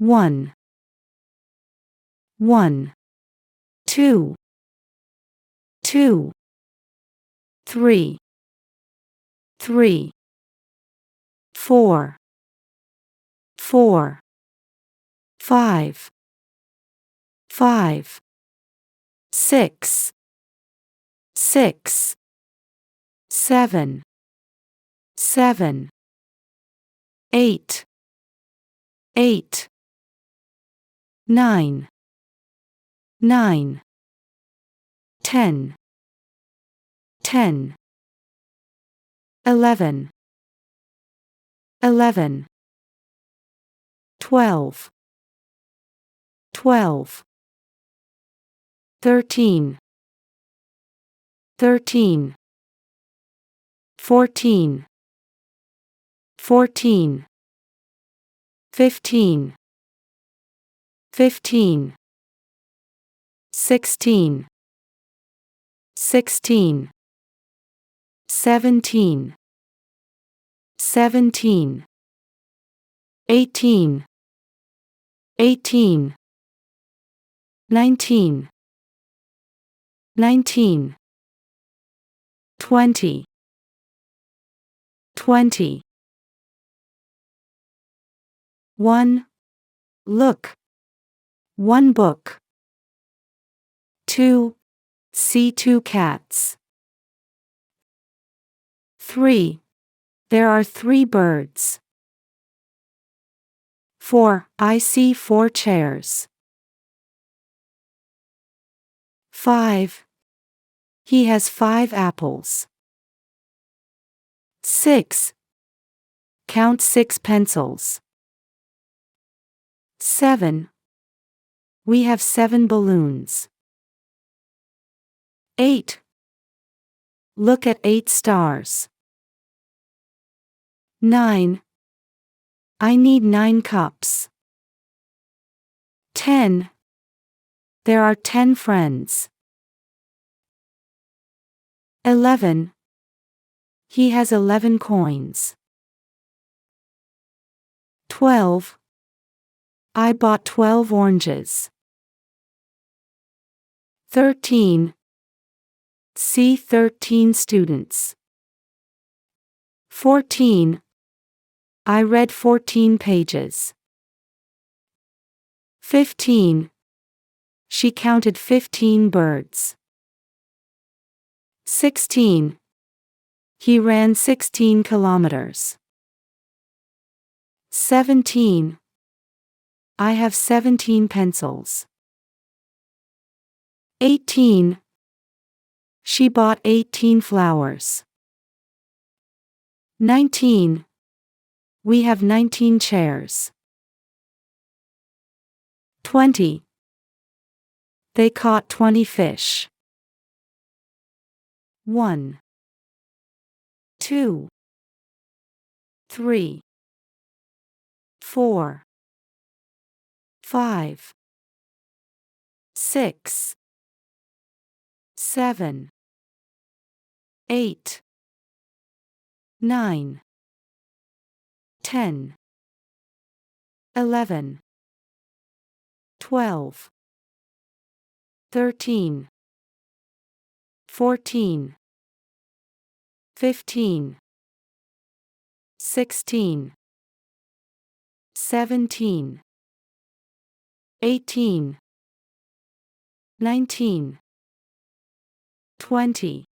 1, 1, 2, 2, 3, 3, 4, 4, 5, 5, 6, 6, 7, 7, 8, 8, 9, 9, 10, 10, 11, 11, 12, 12, 13, 13, 14, 14, 15, 15, 16, 16, 17, 17, 18, 18, 19, 19, 20, 20. 1. Look. 1 book. 2. See 2 cats. 3. There are 3 birds. 4. I see 4 chairs. 5. He has 5 apples. 6. Count 6 pencils. 7. We have 7 balloons. 8. Look at 8 stars. 9. I need 9 cups. 10. There are 10 friends. 11. He has 11 coins. 12. I bought 12 oranges. 13. See 13 students. 14. I read 14 pages. 15. She counted 15 birds. 16. He ran 16 kilometers. 17. I have 17 pencils. 18. She bought 18 flowers. 19. We have 19 chairs. 20. They caught 20 fish. 1, 2, 3, 4, 5, 6, 7, 8, 9, 10, 11, 12, 13, 14, 15, 16, 17, 18, 19, 20,